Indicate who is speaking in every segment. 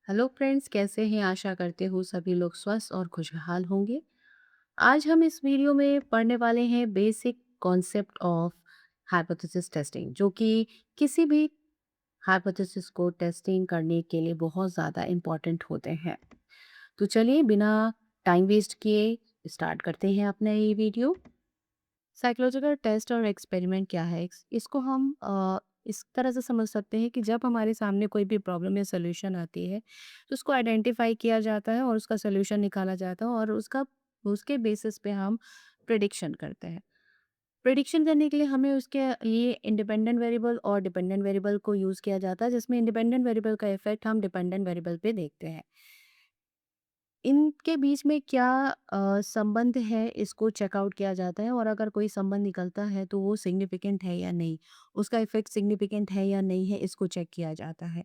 Speaker 1: Hello friends, कैसे हैं? आशा करते हो सभी लोग स्वस्थ और खुशहाल होंगे। आज हम इस वीडियो में पढ़ने वाले हैं basic concept of hypothesis testing, जो कि किसी भी हाइपोथेसिस को टेस्टिंग करने के लिए बहुत ज़्यादा इम्पोर्टेंट होते हैं। तो चलिए बिना टाइम वेस्ट किए स्टार्ट करते हैं अपना ये वीडियो। साइकोलॉजिकल टेस्ट और एक्सपेरिमेंट क्या है? इसको हम इस तरह से समझ सकते हैं कि जब हमारे सामने कोई भी प्रॉब्लम या सॉल्यूशन आती है, तो उसको आइडेंटिफाई किया जाता है और उसका सॉल्यूशन निकाला जाता है और उसका उसके बेसिस पे हम प्रिडिक्शन करते हैं। प्रिडिक्शन करने के लिए हमें उसके लिए इंडिपेंडेंट वेरिएबल और डिपेंडेंट वेरिएबल को यूज़ किया जाता है, जिसमें इंडिपेंडेंट वेरिएबल का इफेक्ट हम डिपेंडेंट वेरिएबल पे देखते हैं। इनके बीच में क्या संबंध है, इसको चेकआउट किया जाता है और अगर कोई संबंध निकलता है तो वो सिग्निफिकेंट है या नहीं, उसका इफेक्ट सिग्निफिकेंट है या नहीं है, इसको चेक किया जाता है।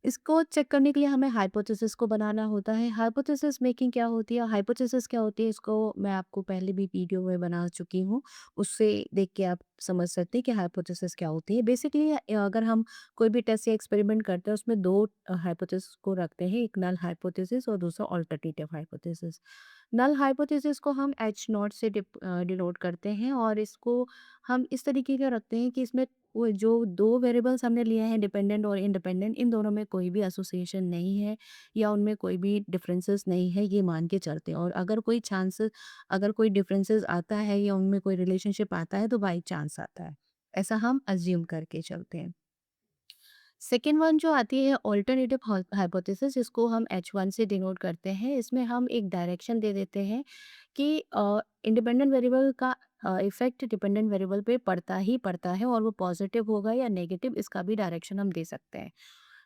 Speaker 1: इसको चेक करने के लिए हमें हाइपोथेसिस को बनाना होता है। हाइपोथेसिस मेकिंग क्या होती है, हाइपोथेसिस क्या होती है, इसको मैं आपको पहले भी वीडियो में बना चुकी हूँ। उससे देख के आप समझ सकते हैं कि हाइपोथेसिस क्या होती है। बेसिकली अगर हम कोई भी टेस्ट या एक्सपेरिमेंट करते हैं, उसमें दो हाइपोथेसिस को रखते हैं, एक नल हाइपोथेसिस और दूसरा ऑल्टरनेटिव हाइपोथेसिस। नल हाइपोथेसिस को हम एच नॉट से डिनोट करते हैं और इसको हम इस तरीके का रखते हैं कि इसमें वो जो 2 वेरिएबल्स हमने लिए हैं, डिपेंडेंट और इंडिपेंडेंट, इन दोनों में कोई भी एसोसिएशन नहीं है या उनमें कोई भी डिफरेंसेस नहीं है, ये मान के चलते हैं। और अगर कोई डिफरेंसेस आता है या उनमें कोई रिलेशनशिप आता है तो बाई चांस आता है। ऐसा हम अज्यूम करके चलते हैं। सेकेंड वन जो आती है ऑल्टरनेटिव हाइपोथेसिस, इसको हम H1 से डिनोट करते हैं। इसमें हम एक डायरेक्शन दे देते हैं कि इंडिपेंडेंट वेरिएबल का इफेक्ट डिपेंडेंट वेरिएबल पे पड़ता ही पड़ता है और वो पॉजिटिव होगा या नेगेटिव, इसका भी डायरेक्शन हम दे सकते हैं।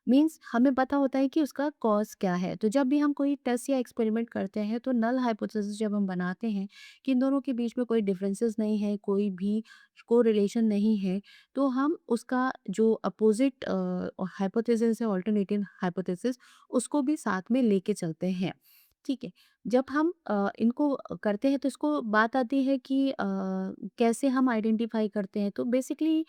Speaker 1: मीन्स हमें पता होता है कि उसका कॉज क्या है। तो जब भी हम कोई टेस्ट या एक्सपेरिमेंट करते हैं तो नल हाइपोथेसिस जब हम बनाते हैं कि इन दोनों के बीच में कोई डिफरेंसेस नहीं है, कोई भी को रिलेशन नहीं है, तो हम उसका जो अपोजिट हाइपोथेसिस है, ऑल्टरनेटिव हाइपोथेसिस, उसको भी साथ में लेके चलते हैं। ठीक है। जब हम इनको करते हैं तो इसको बात आती है कि कैसे हम आइडेंटिफाई करते हैं। तो बेसिकली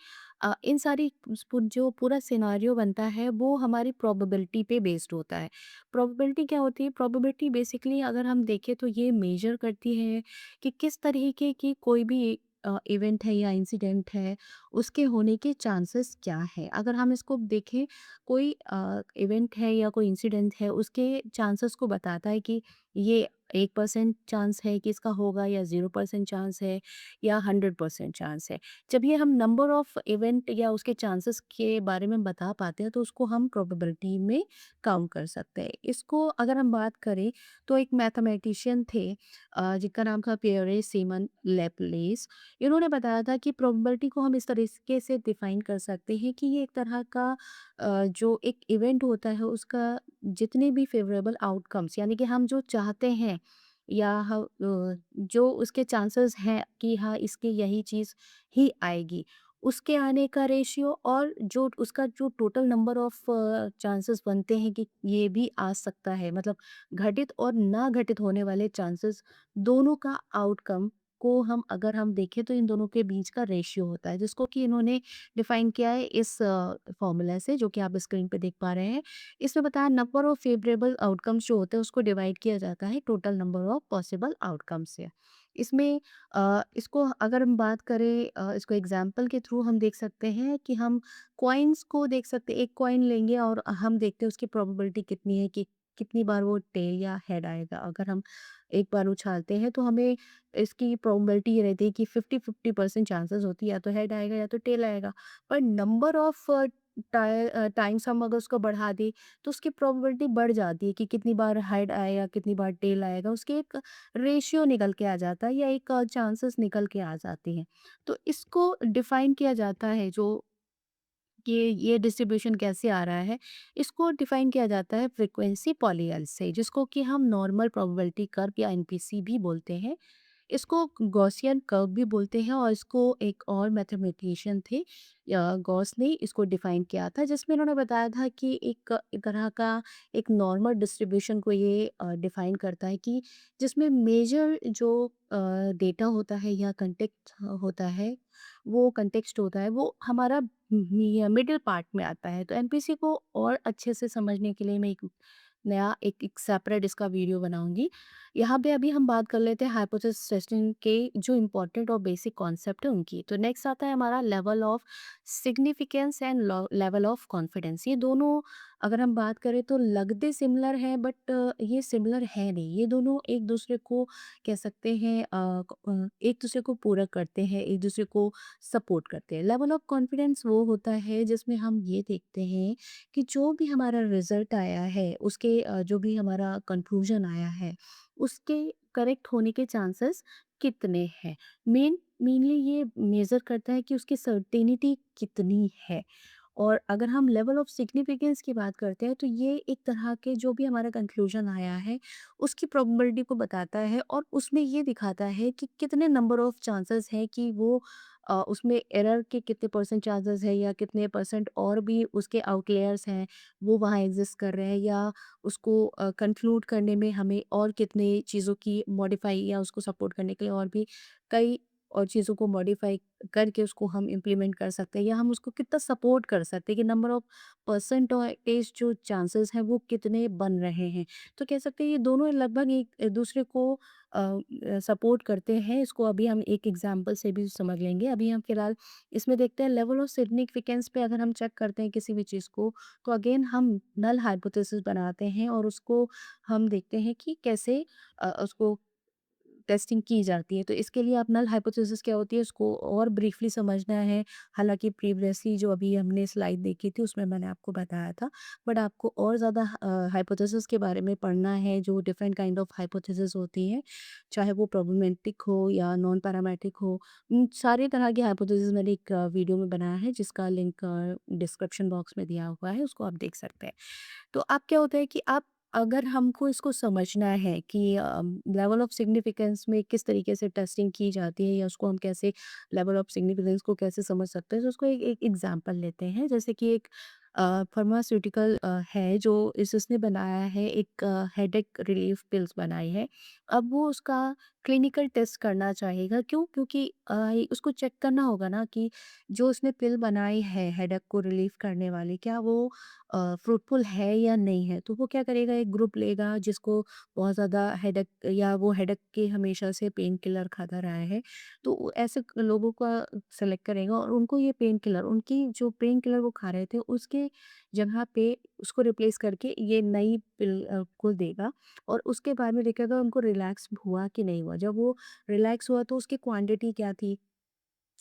Speaker 1: इन सारी जो पूरा सिनारियो बनता है वो हमारी प्रोबेबिलिटी पे बेस्ड होता है। प्रोबेबिलिटी क्या होती है? प्रोबेबिलिटी बेसिकली अगर हम देखें तो ये मेजर करती है कि किस तरीके की कोई भी इवेंट है या इंसिडेंट है, उसके होने के चांसेस क्या है। अगर हम इसको देखें, कोई इवेंट है या कोई इंसिडेंट है, उसके चांसेस को बताता है कि ये 1% चांस है कि इसका होगा या 0% चांस है या 100% चांस है। जब ये हम नंबर ऑफ इवेंट या उसके चांसेस के बारे में बता पाते हैं तो उसको हम प्रोबेबिलिटी में काउंट कर सकते हैं। इसको अगर हम बात करें तो एक मैथमेटिशियन थे जिनका नाम था पियरे सिमन लेपलेस। इन्होंने बताया था कि प्रोबेबिलिटी को हम इस तरीके से डिफाइन कर सकते हैं कि ये एक तरह का जो एक इवेंट होता है उसका जितने भी फेवरेबल आउटकम्स, यानी कि हम जो चाहते हैं या जो उसके चांसेस हैं कि हाँ इसकी यही चीज़ ही आएगी, उसके आने का रेशियो और जो उसका जो टोटल नंबर ऑफ चांसेस बनते हैं कि ये भी आ सकता है, मतलब घटित और ना घटित होने वाले चांसेस, दोनों का आउटकम को अगर हम देखें तो इन दोनों के बीच का रेशियो होता है, जिसको कि इन्होंने डिफाइन किया है इस फॉर्मूला से, जो कि आप स्क्रीन पे देख पा रहे हैं। इसमें बताया नंबर ऑफ फेवरेबल आउटकम्स जो होते हैं उसको डिवाइड किया जाता है total number of possible outcomes से। इसमें इसको अगर हम बात करें, इसको एग्जांपल के थ्रू हम देख सकते हैं कि हम कॉइन्स को देख सकते हैं। एक कॉइन लेंगे और हम देखते हैं उसकी प्रोबेबिलिटी कितनी है कि कितनी बार वो टेल या हेड आएगा। अगर हम एक बार उछालते हैं तो हमें इसकी प्रोबेबिलिटी ये रहती है कि 50-50% चांसेस होती है, या तो हेड आएगा या तो टेल आएगा। पर नंबर ऑफ टाइम्स हम अगर उसको बढ़ा दें तो उसकी प्रोबेबिलिटी बढ़ जाती है कि कितनी बार हेड आएगा, कितनी बार टेल आएगा। उसके एक रेशियो निकल के आ जाता है या एक चांसेस निकल के आ जाते हैं। तो इसको डिफाइन किया जाता है, जो कि ये डिस्ट्रीब्यूशन कैसे आ रहा है, इसको डिफाइन किया जाता है फ्रीक्वेंसी पॉलीएल से, जिसको कि हम नॉर्मल प्रोबेबिलिटी कर्व या एनपीसी भी बोलते हैं। इसको गॉसियन कर्व भी बोलते हैं और इसको एक और मैथमेटिशियन थे गॉस ने इसको डिफाइन किया था, जिसमें उन्होंने बताया था कि एक तरह का एक नॉर्मल डिस्ट्रीब्यूशन को ये डिफाइन करता है कि जिसमें मेजर जो डेटा होता है या कंटेक्ट होता है, वो कंटेक्स्ट होता है वो हमारा मिडिल पार्ट में आता है। तो एमपीसी को और अच्छे से समझने के लिए मैं एक नया एक सेपरेट इसका वीडियो बनाऊंगी। यहाँ पे अभी हम बात कर लेते हैं हाइपोथेसिस टेस्टिंग के जो इम्पोर्टेंट और बेसिक कॉन्सेप्ट है उनकी। तो नेक्स्ट आता है हमारा level of significance and level of confidence. ये दोनों अगर हम बात करें तो लगते सिमिलर हैं, बट ये सिमिलर है नहीं। ये दोनों एक दूसरे को कह सकते हैं एक दूसरे को पूरक करते हैं, एक दूसरे को सपोर्ट करते हैं। लेवल ऑफ कॉन्फिडेंस वो होता है जिसमें हम ये देखते हैं कि जो भी हमारा रिजल्ट आया है उसके जो भी हमारा कंक्लूजन आया है उसके करेक्ट होने के चांसेस कितने हैं। मेनली ये मेजर करता है कि उसकी सर्टेनिटी कितनी है। और अगर हम लेवल ऑफ सिग्निफिकेंस की बात करते हैं तो ये एक तरह के जो भी हमारा कंक्लूजन आया है उसकी प्रोबेबिलिटी को बताता है और उसमें ये दिखाता है कि कितने नंबर ऑफ चांसेस हैं कि वो उसमें एरर के कितने परसेंट चांसेस है या कितने परसेंट और भी उसके आउटलेयर्स हैं वो वहाँ एग्जिस्ट कर रहे हैं, या उसको कंक्लूड करने में हमें और कितने चीज़ों की मॉडिफाई या उसको सपोर्ट करने के लिए और भी कई और चीज़ों को मॉडिफाई करके उसको हम इम्प्लीमेंट कर सकते हैं, या हम उसको कितना सपोर्ट कर सकते हैं कि नंबर ऑफ परसेंटेज जो चांसेस हैं वो कितने बन रहे हैं। तो कह सकते हैं ये दोनों लगभग एक दूसरे को सपोर्ट करते हैं। इसको अभी हम एक एग्जांपल से भी समझ लेंगे। अभी हम फिलहाल इसमें देखते हैं लेवल ऑफ सिग्निफिकेंस पे अगर हम चेक करते हैं किसी भी चीज़ को, तो अगेन हम नल हाइपोथेसिस बनाते हैं और उसको हम देखते हैं कि कैसे उसको टेस्टिंग की जाती है। तो इसके लिए आप नल हाइपोथेसिस क्या होती है उसको और ब्रीफली समझना है। हालाँकि प्रीवियसली जो अभी हमने स्लाइड देखी थी उसमें मैंने आपको बताया था। बट आपको और ज़्यादा हाइपोथेसिस के बारे में पढ़ना है, जो डिफरेंट काइंड ऑफ हाइपोथेसिस होती हैं, चाहे वो प्रोबेबिलिस्टिक हो या नॉन पैरामेट्रिक हो। सारे तरह की हाइपोथेसिस मैंने एक वीडियो में बनाया है जिसका लिंक डिस्क्रिप्शन बॉक्स में दिया हुआ है, उसको आप देख सकते हैं। तो अब क्या होता है कि आप अगर हमको इसको समझना है कि लेवल ऑफ सिग्निफिकेंस में किस तरीके से टेस्टिंग की जाती है या उसको हम कैसे लेवल ऑफ सिग्निफिकेंस को कैसे समझ सकते हैं, तो उसको एक एक एग्जांपल लेते हैं। जैसे कि एक फार्मास्यूटिकल है जो इसने बनाया है, एक हेडेक रिलीफ पिल्स बनाई है। अब वो उसका क्लिनिकल टेस्ट करना चाहेगा, क्यों? क्योंकि उसको चेक करना होगा ना कि जो उसने पिल बनाई है हेडेक को रिलीफ करने वाली, क्या वो फ्रूटफुल है या नहीं है। तो वो क्या करेगा, एक ग्रुप लेगा जिसको बहुत ज़्यादा हेडेक या वो हेडेक के हमेशा से पेन किलर खाता रहा है, तो वो ऐसे लोगों का सेलेक्ट करेगा और उनको ये पेन किलर, उनकी जो पेन किलर वो खा रहे थे उसके जगह पे उसको रिप्लेस करके ये नई पिल को देगा और उसके बाद में देखेगा उनको रिलैक्स हुआ कि नहीं हुआ। जब वो रिलैक्स हुआ तो उसकी क्वांटिटी क्या थी,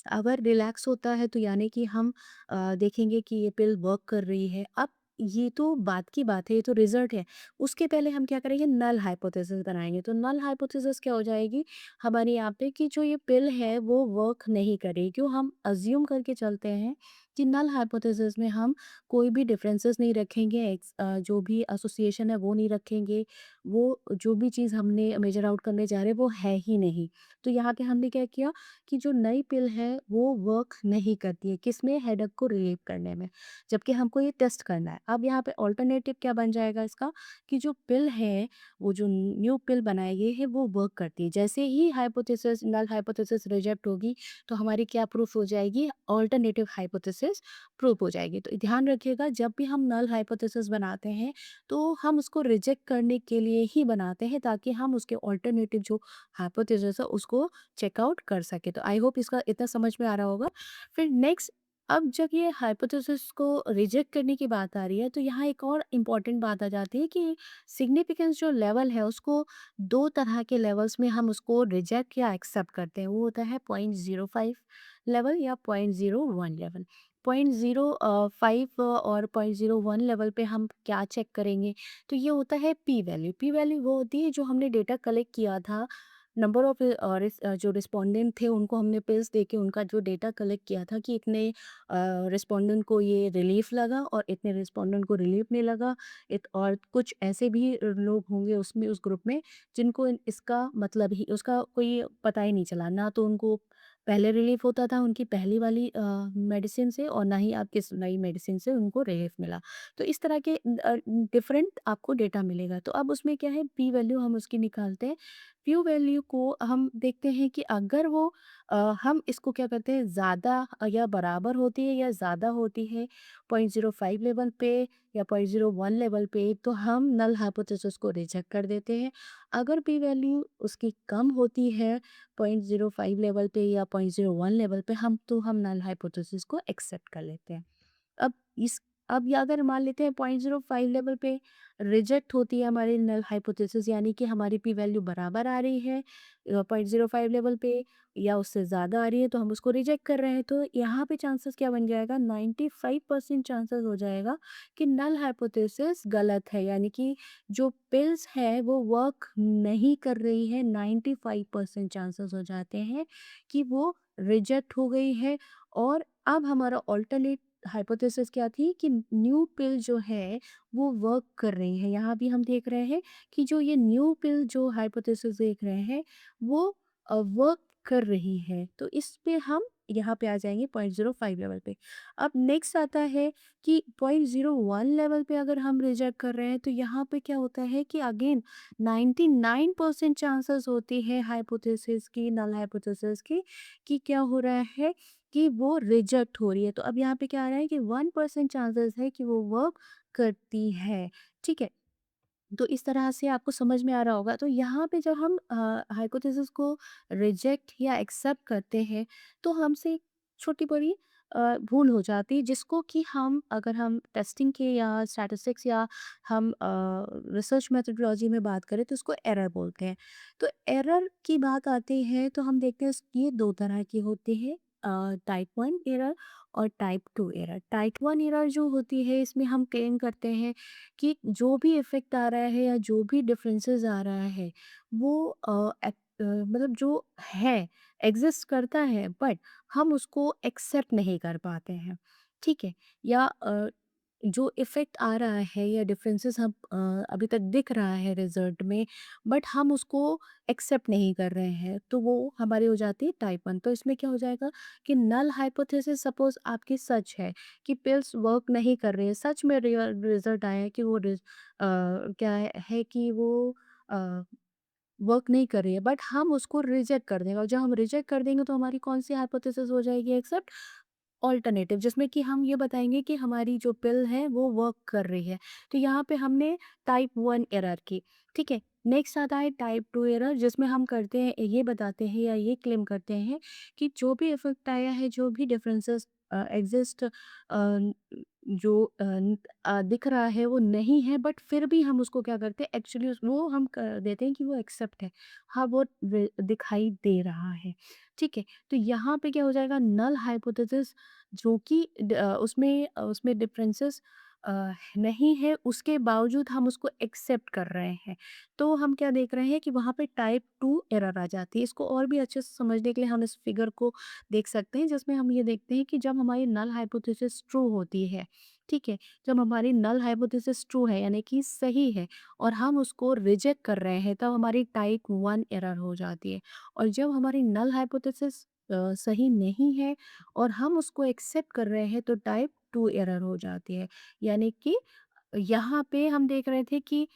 Speaker 1: अगर रिलैक्स होता है तो यानी कि हम देखेंगे कि ये पिल वर्क कर रही है। अब ये तो बात की बात है, ये तो रिजल्ट है। उसके पहले हम क्या करेंगे, नल हाइपोथेसिस बनाएँगे। तो नल हाइपोथेसिस क्या हो जाएगी हमारे यहाँ पे कि जो ये पिल है वो वर्क नहीं कर रही। क्यों? हम अज़्यूम करके चलते हैं कि नल हाइपोथेसिस में हम कोई भी डिफरेंसेस नहीं रखेंगे, जो भी एसोसिएशन है वो नहीं रखेंगे। वो जो भी चीज़ हमने मेजर आउट करने जा रहे हैं वो है ही नहीं। तो यहाँ पे हमने क्या किया कि जो नई पिल है वो वर्क नहीं करती है, किसमें? हेडेक को रिलीव करने में, जबकि हमको ये टेस्ट करना है। अब यहाँ पे ऑल्टरनेटिव क्या बन जाएगा इसका कि जो पिल है, वो जो न्यू पिल बनाई गई है वो वर्क करती है। जैसे ही हाइपोथेसिस नल हाइपोथेसिस रिजेक्ट होगी तो हमारी क्या प्रूफ हो जाएगी, ऑल्टरनेटिव हाइपोथेसिस प्रूफ हो जाएगी। तो ध्यान रखिएगा जब भी हम नल हाइपोथेसिस बनाते हैं तो हम उसको रिजेक्ट करने के लिए ही बनाते हैं, ताकि हम उसके ऑल्टरनेटिव जो हाइपोथेसिस है उसको चेकआउट कर सके। तो आई होप इसका इतना समझ में आ रहा होगा। फिर नेक्स्ट, अब जब ये हाइपोथेसिस को रिजेक्ट करने की बात आ रही है तो यहाँ एक और इम्पॉर्टेंट बात आ जाती है कि सिग्निफिकेंस जो लेवल है उसको दो तरह के लेवल्स में हम उसको रिजेक्ट या एक्सेप्ट करते हैं। वो होता है 0.05 लेवल या 0.01 लेवल। 0.05 और 0.01 लेवल पे हम क्या चेक करेंगे, तो ये होता है पी वैल्यू। पी वैल्यू वो होती है जो हमने डेटा कलेक्ट किया था नंबर ऑफ जो रिस्पोंडेंट थे उनको हमने पिल्स देके उनका जो डेटा कलेक्ट किया था कि इतने रिस्पोंडेंट को ये रिलीफ लगा और इतने रिस्पोंडेंट को रिलीफ नहीं लगा। और कुछ ऐसे भी लोग होंगे उसमें उस ग्रुप में जिनको इसका मतलब ही उसका कोई पता ही नहीं चला, ना तो उनको पहले रिलीफ होता था उनकी पहली वाली मेडिसिन से, और ना ही आप किस नई मेडिसिन से उनको रिलीफ मिला। तो इस तरह के डिफरेंट आपको डेटा मिलेगा। तो अब उसमें क्या है, पी वैल्यू हम उसकी निकालते हैं। पी वैल्यू को हम देखते हैं कि अगर वो हम इसको क्या करते हैं, ज़्यादा या बराबर होती है या ज़्यादा होती है 0.05 लेवल पे या 0.01 लेवल पे, तो हम नल हाइपोथेसिस को रिजेक्ट कर देते हैं। अगर पी वैल्यू उसकी कम होती है 0.05 लेवल पे या 0.01 लेवल पे, हम नल हाइपोथेसिस को एक्सेप्ट कर लेते हैं। अब इस अब या अगर मान लेते हैं 0.05 लेवल पे रिजेक्ट होती है हमारी नल हाइपोथेसिस, यानी कि हमारी पी वैल्यू बराबर आ रही है 0.05 लेवल पे या उससे ज़्यादा आ रही है, तो हम उसको रिजेक्ट कर रहे हैं। तो यहाँ पे चांसेस क्या बन जाएगा, 95% चांसेस हो जाएगा कि नल हाइपोथेसिस गलत है, यानी कि जो पिल्स है वो वर्क नहीं कर रही है। 95% चांसेस हो जाते हैं कि वो रिजेक्ट हो गई है। और अब हमारा ऑल्टरनेट हाइपोथेसिस क्या थी कि न्यू पिल जो है वो वर्क कर रही है। यहाँ भी हम देख रहे हैं कि जो ये न्यू पिल जो हाइपोथेसिस देख रहे हैं वो वर्क कर रही है। तो इस पे हम यहाँ पे आ जाएंगे 0.05 लेवल पे। अब नेक्स्ट आता है कि 0.01 लेवल पे अगर हम रिजेक्ट कर रहे हैं, तो यहाँ पे क्या होता है कि अगेन 99% चांसेस होती है हाइपोथेसिस की, नल हाइपोथेसिस की, कि क्या हो रहा है कि वो रिजेक्ट हो रही है। तो अब यहाँ पे क्या आ रहा है कि 1% चांसेस है कि वो वर्क करती है। ठीक है? तो इस तरह से आपको समझ में आ रहा होगा। तो यहाँ पे जब हम हाइपोथेसिस को रिजेक्ट या एक्सेप्ट करते हैं, तो हमसे एक छोटी-बड़ी भूल हो जाती है, जिसको कि हम अगर हम टेस्टिंग के या स्टैटिस्टिक्स या हम रिसर्च मेथोडोलॉजी में बात करें तो उसको एरर बोलते हैं। तो एरर की बात आती है तो हम देखते हैं ये 2 तरह की होती है, टाइप 1 एरर और टाइप 2 एरर। टाइप 1 एरर जो होती है इसमें हम क्लेम करते हैं कि जो भी इफ़ेक्ट आ रहा है या जो भी डिफरेंसेस आ रहा है वो मतलब जो है एग्ज़िस्ट करता है, बट हम उसको एक्सेप्ट नहीं कर पाते हैं, ठीक है? या जो इफ़ेक्ट आ रहा है या डिफरेंसेस हम अभी तक दिख रहा है रिज़ल्ट में, बट हम उसको एक्सेप्ट नहीं कर रहे हैं, तो वो हमारी हो जाती है टाइप 1। तो इसमें क्या हो जाएगा कि नल हाइपोथेसिस सपोज़ आपकी सच है कि पिल्स वर्क नहीं कर रही है, सच में रियल रिज़ल्ट आया है कि क्या है कि वो अ, वर्क नहीं कर रही है, बट हम उसको रिजेक्ट कर देंगे, और जब हम रिजेक्ट कर देंगे तो हमारी कौन-सी हाइपोथेसिस हो जाएगी एक्सेप्ट, ऑल्टरनेटिव, जिसमें कि हम ये बताएँगे कि हमारी जो पिल है वो वर्क कर रही है। तो यहाँ पे हमने टाइप 1 एरर की, ठीक है? नेक्स्ट आता है टाइप 2 एरर, जिसमें हम करते हैं ये बताते हैं या ये क्लेम करते हैं कि जो भी इफ़ेक्ट आया है, जो भी डिफरेंसेस एग्ज़िस्ट जो दिख रहा है वो नहीं है, बट फिर भी हम उसको क्या करते हैं, एक्चुअली वो हम कर देते हैं कि वो एक्सेप्ट है। हाँ, वो दिखाई दे रहा है, ठीक है? तो यहाँ पे क्या हो जाएगा, नल हाइपोथेसिस जो कि उसमें डिफरेंसेस नहीं है, उसके बावजूद हम उसको एक्सेप्ट कर रहे हैं। तो हम क्या देख रहे हैं कि वहाँ पे टाइप 2 एरर आ जाती है। इसको और भी अच्छे से समझने के लिए हम इस फिगर को देख सकते हैं, जिसमें हम ये देखते हैं कि जब हमारी नल हाइपोथेसिस ट्रू होती है, ठीक है? जब हमारी नल हाइपोथेसिस ट्रू है यानी कि सही है और हम उसको रिजेक्ट कर रहे हैं, तब हमारी टाइप 1 एरर हो जाती है। और जब हमारी नल हाइपोथेसिस सही नहीं है और हम उसको एक्सेप्ट कर रहे हैं, तो टाइप 2 एरर हो जाती है। यानी कि यहाँ पे हम देख रहे थे कि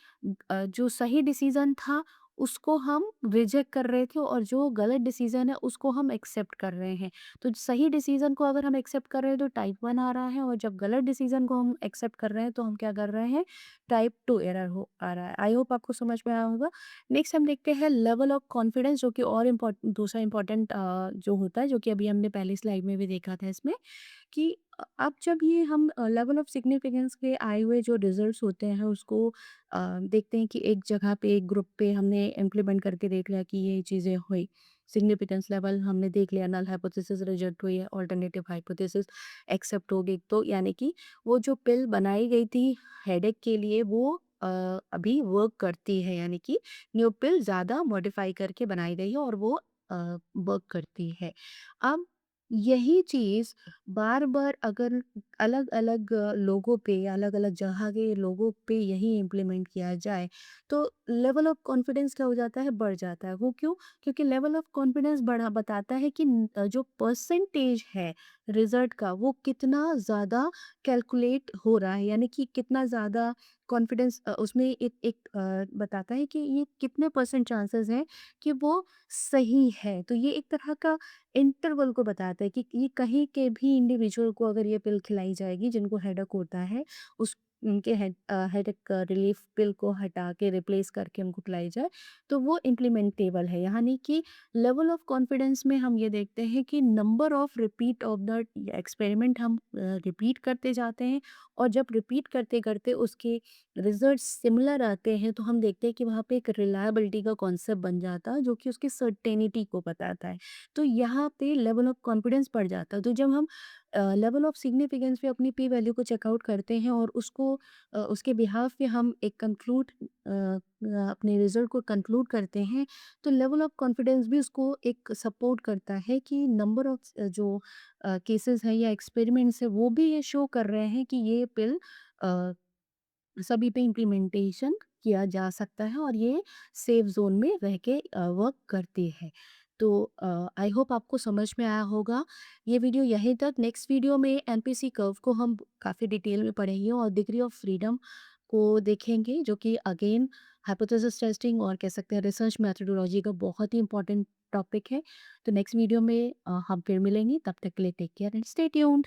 Speaker 1: जो सही डिसीज़न था उसको हम रिजेक्ट कर रहे थे, और जो गलत डिसीज़न है उसको हम एक्सेप्ट कर रहे हैं। तो सही डिसीज़न को अगर हम एक्सेप्ट कर रहे हैं तो टाइप 1 आ रहा है, और जब गलत डिसीज़न को हम एक्सेप्ट कर रहे हैं तो हम क्या कर रहे हैं, टाइप 2 एरर हो आ रहा है। आई होप आपको समझ में आया होगा। नेक्स्ट हम देखते हैं लेवल ऑफ कॉन्फिडेंस, जो कि और दूसरा इम्पोर्टेंट जो होता है, जो कि अभी हमने पहली स्लाइड में भी देखा था इसमें, कि अब जब ये हम लेवल ऑफ सिग्निफिकेंस के आए हुए जो रिजल्ट्स होते हैं उसको देखते हैं कि एक जगह पे एक ग्रुप पे हमने इम्प्लीमेंट करके देख लिया कि ये चीज़ें हुई, सिग्निफिकेंस लेवल हमने देख लिया, नल हाइपोथेसिस रिजेक्ट हुई है, ऑल्टरनेटिव हाइपोथेसिस एक्सेप्ट हो गई, तो यानी कि वो जो पिल बनाई गई थी हेडेक के लिए वो अभी वर्क करती है, यानी कि न्यू पिल ज़्यादा मॉडिफ़ाई करके बनाई गई है और वो वर्क करती है। अब यही चीज़ बार-बार अगर अलग-अलग लोगों पे, अलग-अलग जगह के लोगों पे यही इम्प्लीमेंट किया जाए, तो लेवल ऑफ कॉन्फिडेंस क्या हो जाता है? बढ़ जाता है। वो क्यों? क्योंकि लेवल ऑफ कॉन्फिडेंस बढ़ा बताता है कि जो परसेंटेज है रिज़ल्ट का, वो कितना ज़्यादा कैलकुलेट हो रहा है, यानी कि कितना ज़्यादा कॉन्फिडेंस उसमें एक एक बताता है कि ये कितने परसेंट चांसेस हैं कि वो सही है। तो ये एक तरह का इंटरवल को बताता है कि ये कहीं के भी इंडिविजुअल को अगर ये पिल खिलाई जाएगी जिनको हेडेक होता है, उस उनके हेडेक रिलीफ पिल को हटा के रिप्लेस करके उनको खिलाई जाए, तो वो इम्प्लीमेंटेबल है। यानी कि लेवल ऑफ कॉन्फिडेंस में हम ये देखते हैं कि number of repeat of the experiment हम रिपीट करते जाते हैं, और जब रिपीट करते-करते उसके रिजल्ट सिमिलर आते हैं, तो हम देखते हैं कि वहाँ पे एक रिलायबिलिटी का कॉन्सेप्ट बन जाता है, जो कि उसकी सर्टेनिटी को बताता है। तो यहाँ पे लेवल ऑफ कॉन्फिडेंस बढ़ जाता है। तो जब हम लेवल ऑफ सिग्निफिकेंस पे अपनी पी वैल्यू को चेकआउट करते हैं और उसको उसके बिहाफ पे हम एक अपने रिजल्ट को कंक्लूड करते हैं, तो लेवल ऑफ कॉन्फिडेंस भी उसको एक सपोर्ट करता है कि नंबर ऑफ जो केसेस हैं या एक्सपेरिमेंट्स हैं, वो भी ये शो कर रहे हैं कि ये पिल अ, सभी पे इम्प्लीमेंटेशन किया जा सकता है और ये सेफ ज़ोन में रह के वर्क करती है। तो आई होप आपको समझ में आया होगा। ये वीडियो यहीं तक। नेक्स्ट वीडियो में एमपीसी कर्व को हम काफ़ी डिटेल में पढ़ेंगे और डिग्री ऑफ फ्रीडम को देखेंगे, जो कि अगेन हाइपोथेसिस टेस्टिंग और कह सकते हैं रिसर्च मेथोडोलॉजी का बहुत ही इंपॉर्टेंट टॉपिक है। तो नेक्स्ट वीडियो में हम फिर मिलेंगे। तब तक के लिए take care and stay tuned.